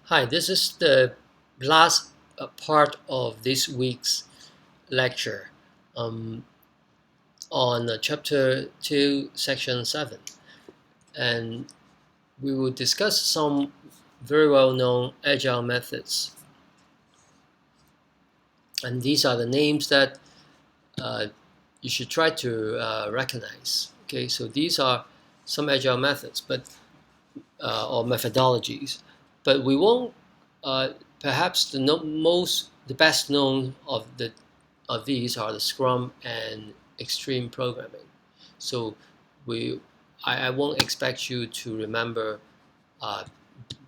Hi, this is the last part of this week's lecture um, on Chapter 2, Section 7. And we will discuss some very well-known agile methods. And these are the names that uh, you should try to recognize. Okay, so these are some agile methods, or methodologies, but we won't. Perhaps the best known of these are the Scrum and Extreme Programming. So we, I won't expect you to remember uh,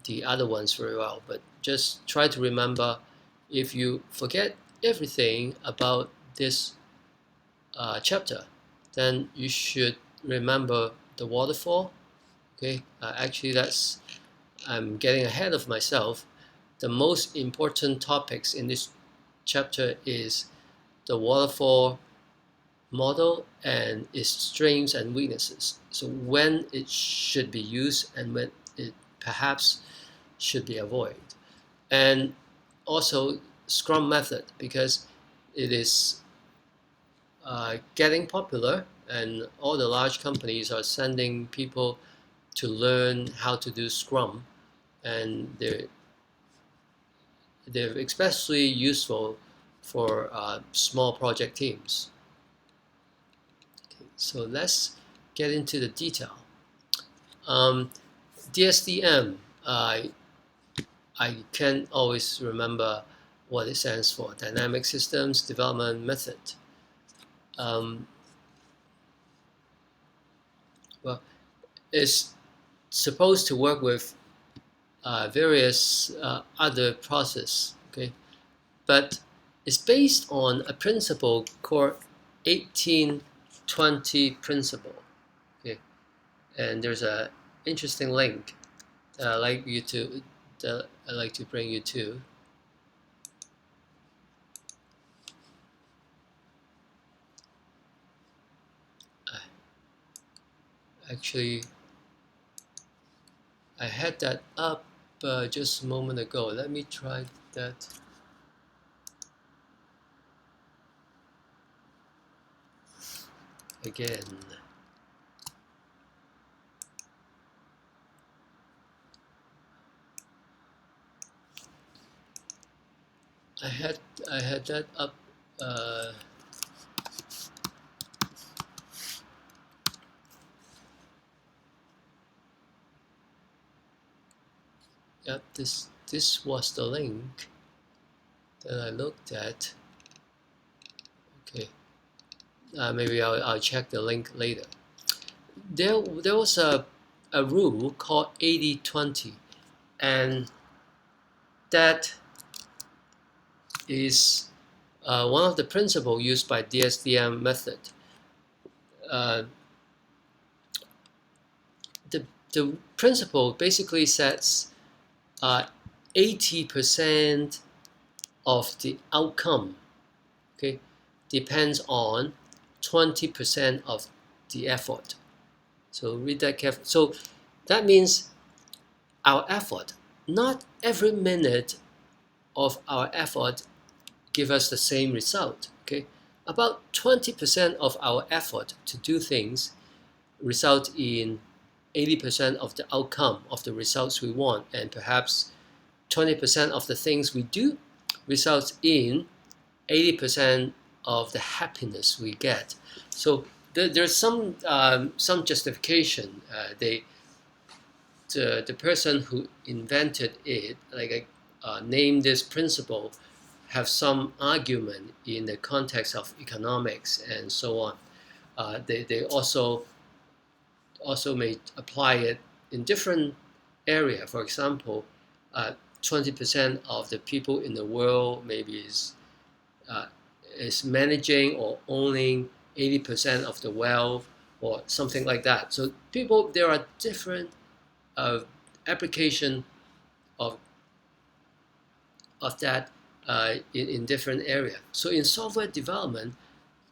the other ones very well, but just try to remember. If you forget everything about this chapter, then you should remember the waterfall. Okay, actually that's I'm getting ahead of myself. The most important topics in this chapter is the waterfall model and its strengths and weaknesses. So when it should be used and when it perhaps should be avoided. And also Scrum method, because it is getting popular and all the large companies are sending people to learn how to do Scrum, and they're especially useful for small project teams. Okay, so let's get into the detail. DSDM, I can't always remember what it stands for. Dynamic Systems Development Method. Um, well, it's supposed to work with various other processes, okay? But it's based on a principle called 1820 principle, okay? And there's a interesting link that I'd like to bring you to. Actually, I had that up just a moment ago. Let me try that. Again. I had I had that up. Uh, yep, this was the link that I looked at. Okay, maybe I'll check the link later. There was a rule called 80-20, and that is one of the principles used by DSDM method. Uh, the, the principle basically sets 80% of the outcome, okay, depends on 20% of the effort. So read that carefully. So that means our effort, not every minute of our effort give us the same result. Okay, about 20% of our effort to do things result in 80% of the outcome of the results we want, and perhaps 20% of the things we do results in 80% of the happiness we get. So there's some justification. The person who invented it, like named this principle, have some argument in the context of economics and so on. They also may apply it in different area. For example, 20% of the people in the world maybe uh, is managing or owning 80% of the wealth or something like that. So there are different uh, application of that in different area. So in software development,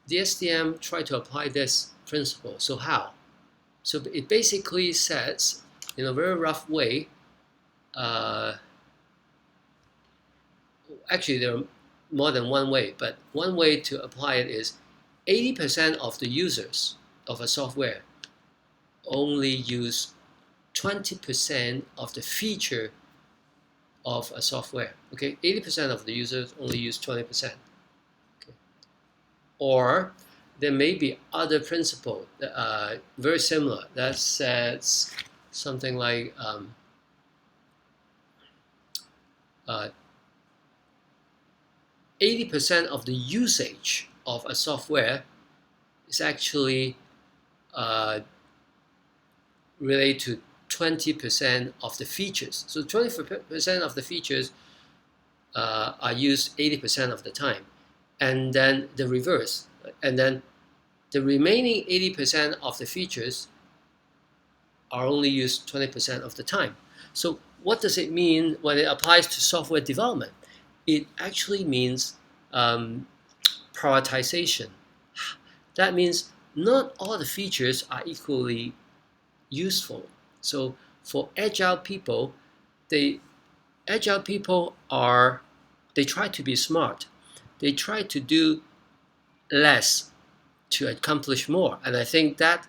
the SDM try to apply this principle. So how? So it basically says, in a very rough way, uh, actually there are more than one way, but one way to apply it is 80% of the users of a software only use 20% of the feature of a software. Okay, 80% of the users only use 20%. Okay. Or there may be other principle that are very similar that says something like 80% of the usage of a software is actually related to 20% of the features. So 20% of the features are used 80% of the time, and then the reverse, and then the remaining 80% of the features are only used 20% of the time. So what does it mean when it applies to software development? It actually means prioritization. That means not all the features are equally useful. So for agile people, they try to be smart. They try to do less to accomplish more. And I think that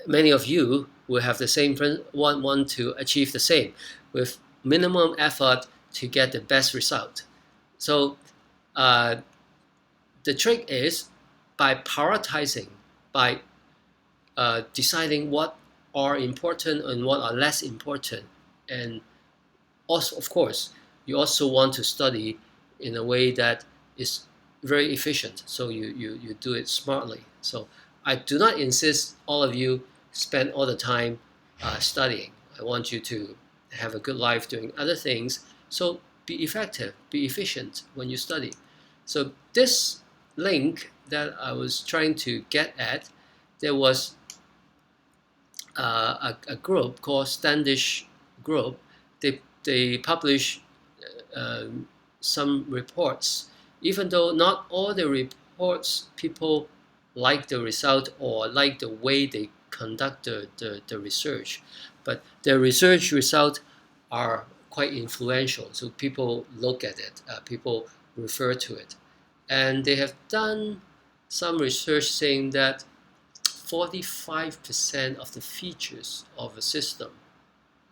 many of you will have the same want to achieve the same with minimum effort to get the best result. So the trick is by prioritizing, by deciding what are important and what are less important. And also, of course, you also want to study in a way that is very efficient. So you do it smartly. So I do not insist all of you spend all the time studying. I want you to have a good life doing other things. So be effective, be efficient when you study. So this link that I was trying to get at, there was a group called Standish Group. They publish some reports, even though not all the reports people like the result or like the way they conduct the research, but the research results are quite influential. So people look at it, people refer to it, and they have done some research saying that 45% of the features of a system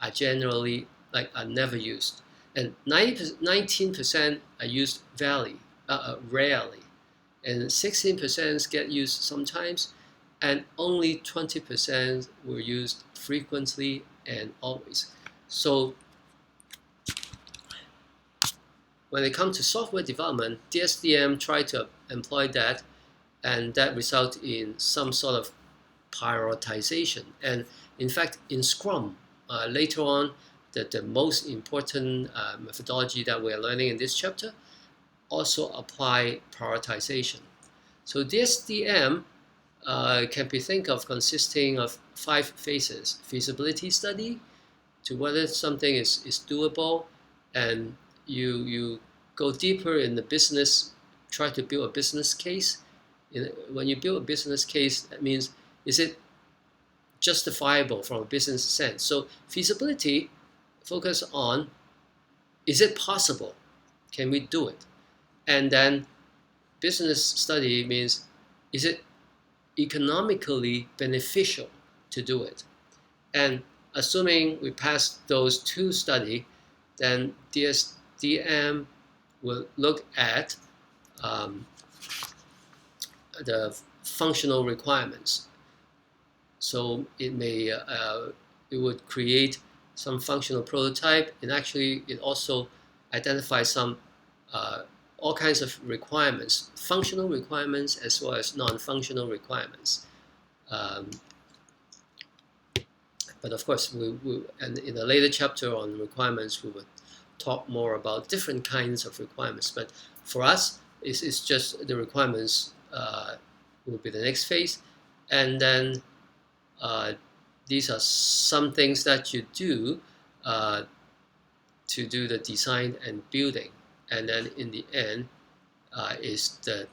are generally are never used, and 19% are used rarely, and 16% get used sometimes, and only 20% were used frequently and always. So when it comes to software development, DSDM tried to employ that, and that results in some sort of prioritization. And in fact, in Scrum, later on, the most important methodology that we're learning in this chapter also apply prioritization. So DSDM can be think of consisting of 5 phases: feasibility study, to whether something is doable, and you go deeper in the business, try to build a business case. When you build a business case, that means, is it justifiable from a business sense? So feasibility focus on, is it possible? Can we do it? And then business study means, is it economically beneficial to do it? And assuming we pass those 2 studies, then DSDM will look at the functional requirements. So it would create some functional prototype, and actually it also identifies some all kinds of requirements, functional requirements as well as non-functional requirements. But of course, and in a later chapter on requirements, we would talk more about different kinds of requirements. But for us, it's just the requirements will be the next phase, and then these are some things that you do to do the design and building, and then in the end is the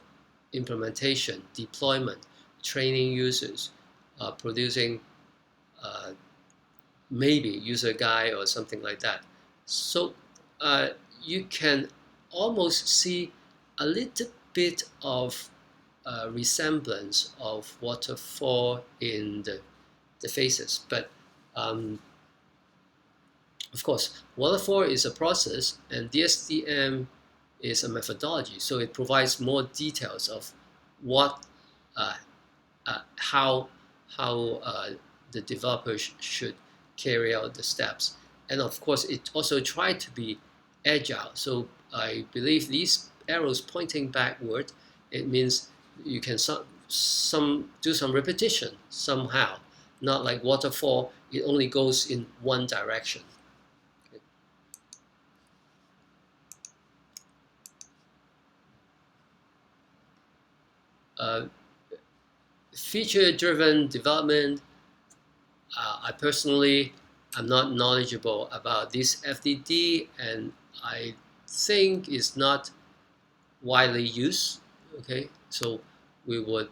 implementation, deployment, training users, producing maybe user guide or something like that. So you can almost see a little bit of resemblance of waterfall in the phases. But of course, waterfall is a process and DSDM is a methodology. So it provides more details of what, how the developers should carry out the steps. And of course, it also tried to be agile. So I believe these arrows pointing backward, it means you can do some repetition somehow. Not like waterfall, it only goes in one direction. Uh, Feature-driven development, I personally am not knowledgeable about this FDD, and I think it's not widely used. Okay, so we would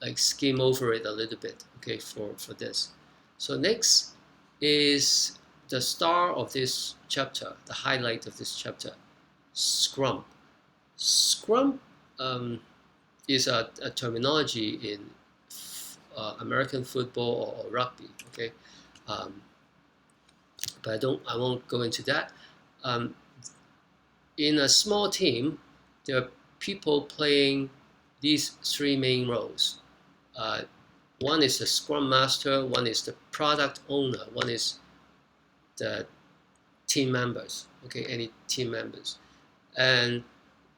like skim over it a little bit. Okay, for this. So next is the star of this chapter, the highlight of this chapter, Scrum. Scrum is a terminology in American football or rugby. Okay, but I won't go into that. In a small team, there are people playing these three main roles. One is the Scrum Master, one is the product owner, one is the team members. Okay, any team members, and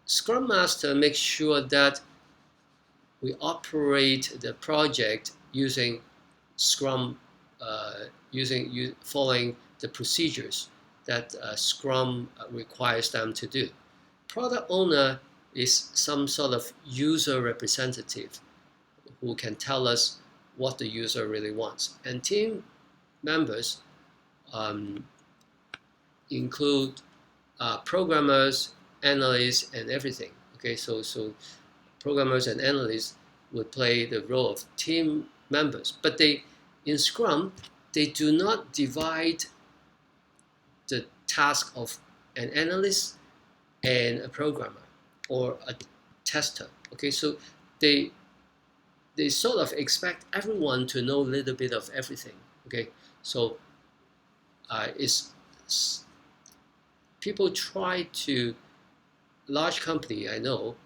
Scrum Master makes sure that we operate the project using Scrum, following the procedures that Scrum requires them to do. Product owner is some sort of user representative who can tell us what the user really wants. And team members include programmers, analysts, and everything. Okay, so programmers and analysts would play the role of team members, but in Scrum, they do not divide the task of an analyst and a programmer or a tester. Okay, so they sort of expect everyone to know a little bit of everything. Okay, so people try to, large company I know,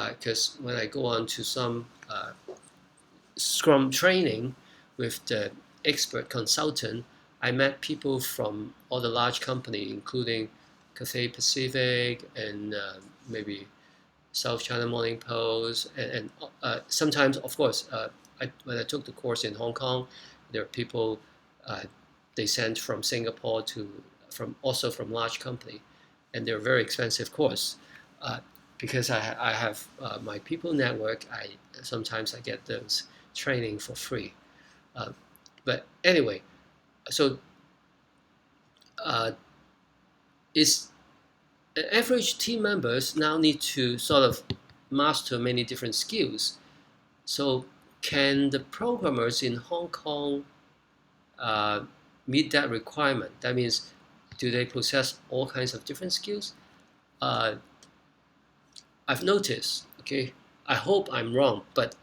because when I go on to some Scrum training with the expert consultant, I met people from all the large company, including Cathay Pacific and maybe South China Morning Post, and sometimes, of course, when I took the course in Hong Kong, there are people they sent from Singapore also from large company, and they're very expensive course. Because I have my people network, sometimes I get those training for free. But anyway, so it's average team members now need to sort of master many different skills. So can the programmers in Hong Kong meet that requirement? That means, do they possess all kinds of different skills? I've noticed, okay, I hope I'm wrong, but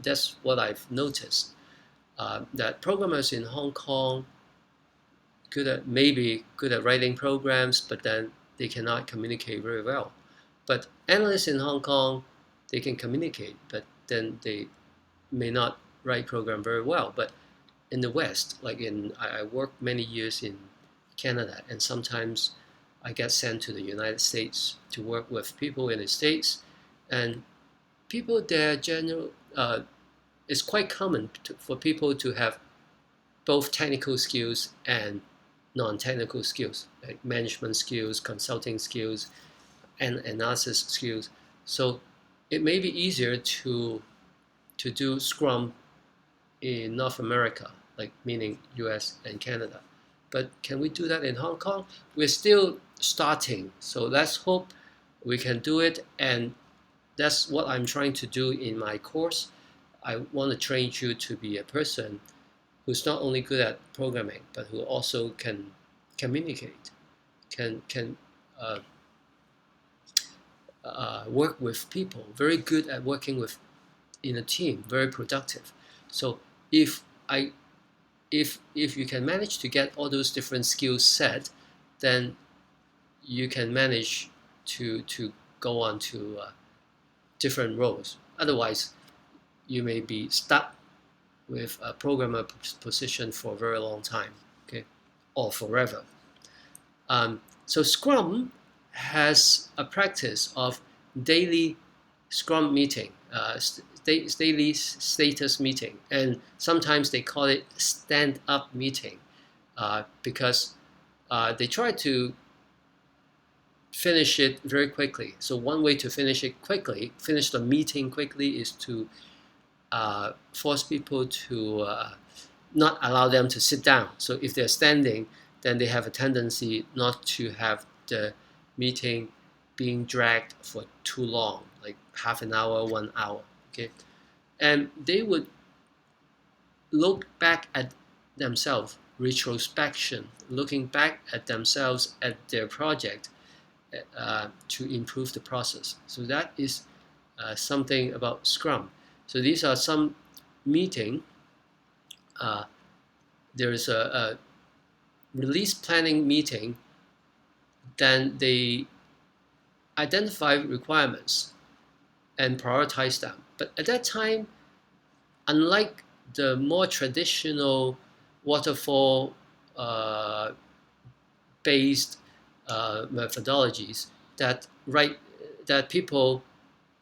that's what I've noticed, that programmers in Hong Kong maybe good at writing programs, but then they cannot communicate very well. But analysts in Hong Kong, they can communicate, but then they may not write program very well. But in the West, like I worked many years in Canada, and sometimes I get sent to the United States to work with people in the States, and people there it's quite common for people to have both technical skills and non-technical skills, like management skills, consulting skills, and analysis skills. So it may be easier to do Scrum in North America, like meaning US and Canada. But can we do that in Hong Kong? We're still starting, so let's hope we can do it, and that's what I'm trying to do in my course. I want to train you to be a person who's not only good at programming, but who also can communicate, can work with people, very good at working with in a team, very productive. So if I if you can manage to get all those different skill set, then you can manage to go on to different roles. Otherwise, you may be stuck with a programmer position for a very long time, okay, or forever. So Scrum has a practice of daily Scrum meeting, daily status meeting, and sometimes they call it stand-up meeting because they try to finish it very quickly. So one way to finish it quickly, finish the meeting quickly, is to force people to not allow them to sit down. So if they're standing, then they have a tendency not to have the meeting being dragged for too long, like half an hour, 1 hour. Okay, and they would look back at themselves, retrospection, looking back at themselves at their project to improve the process. So that is something about Scrum. So these are some meeting. There is a release planning meeting. Then they identify requirements and prioritize them. But at that time, unlike the more traditional waterfall based methodologies that people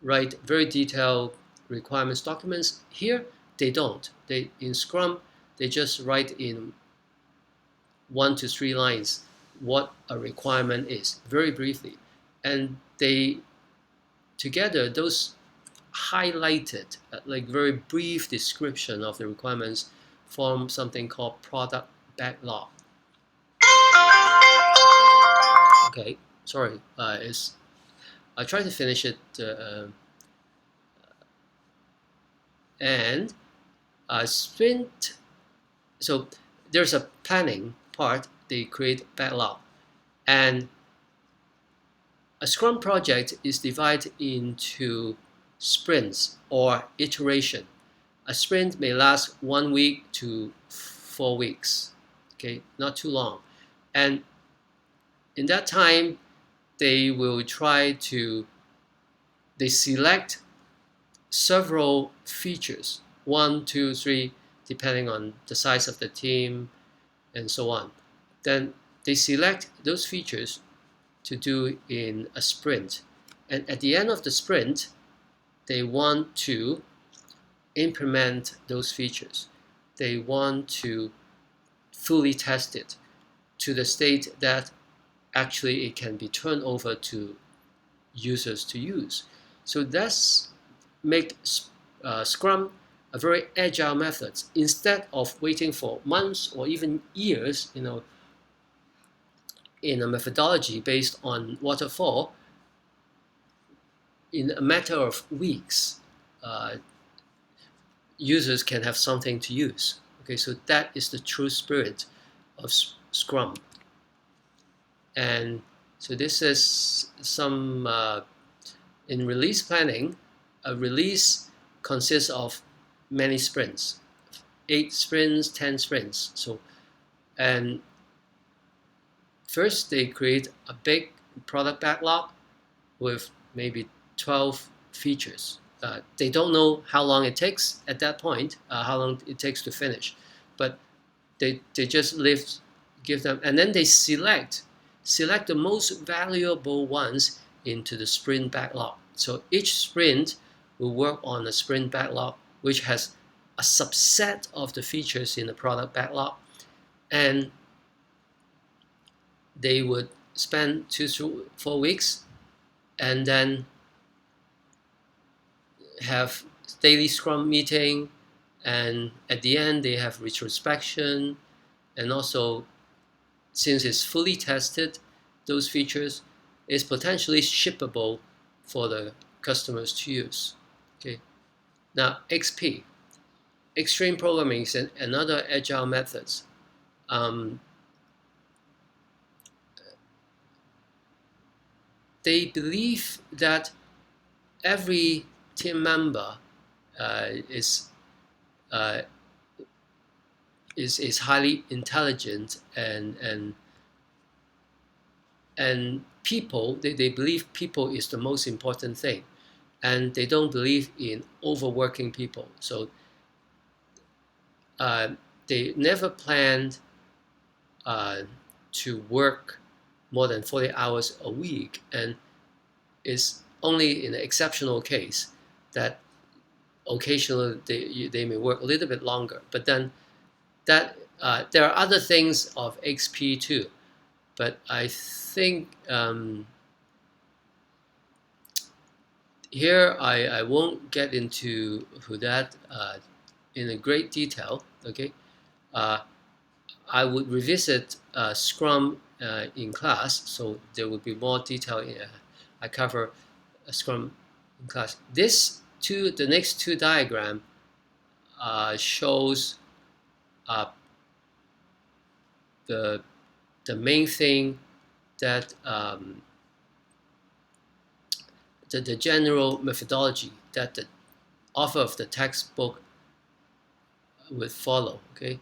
write very detailed requirements documents, here they don't. They in Scrum they just write in 1 to 3 lines what a requirement is very briefly, and they together those highlighted like very brief description of the requirements form something called product backlog. Okay, sorry, I try to finish it and sprint. So there's a planning part. They create backlog, and a Scrum project is divided into sprints or iteration. A sprint may last 1 week to 4 weeks. Okay, not too long, and in that time they will try to they select several features, 1, 2, 3, depending on the size of the team and so on. Then they select those features to do in a sprint, and at the end of the sprint they want to implement those features. They want to fully test it to the state that actually it can be turned over to users to use. So that's make Scrum a very agile method. Instead of waiting for months or even years, in a methodology based on waterfall, in a matter of weeks, users can have something to use. Okay, so that is the true spirit of Scrum. And so this is some in release planning. A release consists of many sprints, 8 sprints, 10 sprints. So, and first they create a big product backlog with maybe 12 features. They don't know how long it takes at that point, how long it takes to finish, but they just give them, and then they select the most valuable ones into the sprint backlog. So each sprint will work on a sprint backlog, which has a subset of the features in the product backlog, and they would spend 2 to 4 weeks, and then have daily Scrum meeting, and at the end they have retrospection, and also since it's fully tested, those features is potentially shippable for the customers to use. Okay. Now XP, extreme programming, is another agile methods. they believe that every team member is highly intelligent, and people, they believe people is the most important thing, and they don't believe in overworking people. So they never planned to work more than 40 hours a week, and it's only in an exceptional case that occasionally they may work a little bit longer. But then that there are other things of XP too, but I think here I won't get into that in a great detail. Okay, I would revisit Scrum in class, so there will be more detail. I cover Scrum in class. The next two diagram shows the main thing that the general methodology that the author of the textbook would follow. Okay,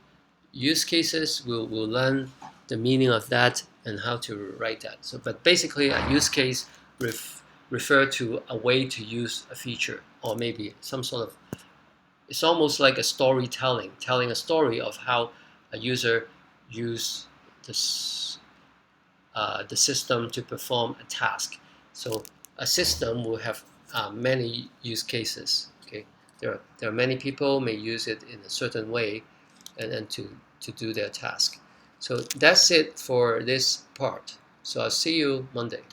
use cases we'll learn the meaning of that and how to write that. So, but basically, a use case refer to a way to use a feature, or maybe some sort of, it's almost like a storytelling, telling a story of how a user use this the system to perform a task. So a system will have many use cases. Okay, there are many people may use it in a certain way, and to do their task. So that's it for this part. So I'll see you Monday.